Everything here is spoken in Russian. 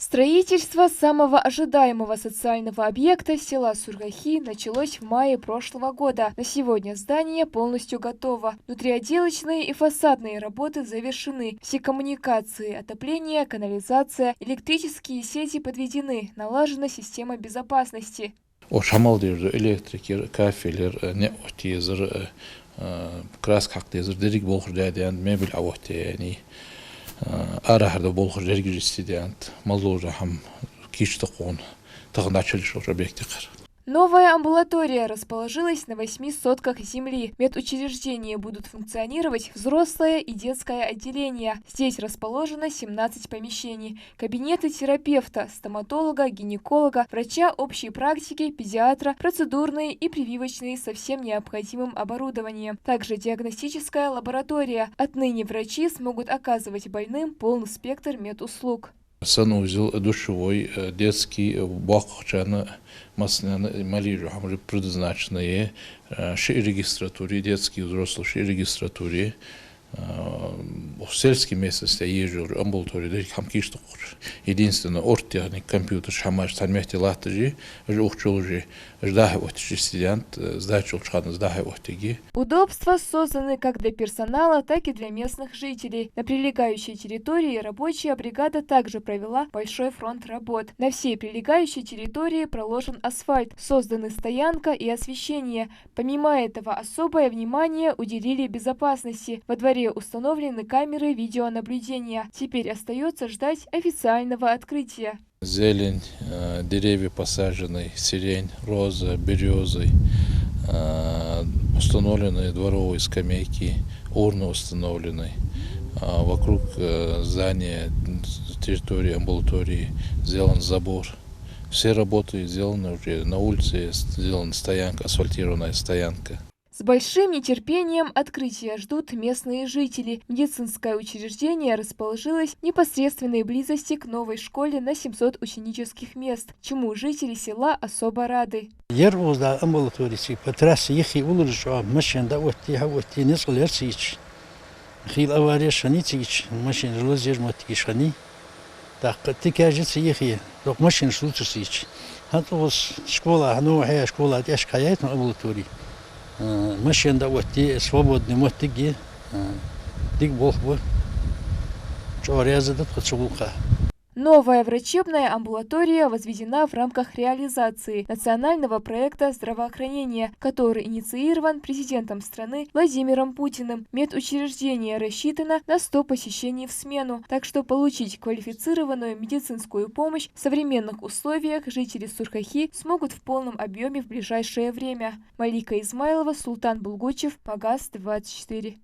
Строительство самого ожидаемого социального объекта села Сургахи началось в мае прошлого года. На сегодня здание полностью готово. Внутриотделочные и фасадные работы завершены. Все коммуникации, отопление, канализация, электрические сети подведены. Налажена система безопасности. Электрики, кафелер, не отезер, краскактезер, дерек болхурдядян, мебель авотяни. Арахарда болхур жергижистидиант малужа хам киштакон тагначылыш объектикар. Новая амбулатория расположилась на 8 сотках земли. В медучреждении будут функционировать взрослое и детское отделение. Здесь расположено 17 помещений. Кабинеты терапевта, стоматолога, гинеколога, врача общей практики, педиатра, процедурные и прививочные со всем необходимым оборудованием. Также диагностическая лаборатория. Отныне врачи смогут оказывать больным полный спектр медуслуг. Санузел душевой, детский, бакчаны, малижу, предназначенные, регистратуре, детские взрослые регистратуре, в сельской местности езжу, амбулатории, единственное, оргтехник, компьютер, шамаш, танмехти латыжи, ухчулжи, ждахи отчи студент, сдачу учханы, сдахи отчиги. Удобства созданы как для персонала, так и для местных жителей. На прилегающей территории рабочая бригада также провела большой фронт работ. На всей прилегающей территории проложен асфальт, созданы стоянка и освещение. Помимо этого, особое внимание уделили безопасности. Во дворе установлены камеры видеонаблюдения. Теперь остается ждать официального открытия. Зелень, деревья посажены, сирень, роза, березы, установлены дворовые скамейки, урны установлены. Вокруг здания, территории амбулатории сделан забор. Все работы сделаны уже на улице, сделана стоянка, асфальтированная стоянка. С большим нетерпением открытия ждут местные жители. Медицинское учреждение расположилось в непосредственной близости к новой школе на 700 ученических мест, чему жители села особо рады. Машин да вот свободный мотиги, дик болхбу, чорязадат подшулка. Новая врачебная амбулатория возведена в рамках реализации национального проекта здравоохранения, который инициирован президентом страны Владимиром Путиным. Медучреждение рассчитано на 100 посещений в смену, так что получить квалифицированную медицинскую помощь в современных условиях жители Сургахи смогут в полном объеме в ближайшее время. Малика Измайлова, Султан Булгучев, Пагас 24.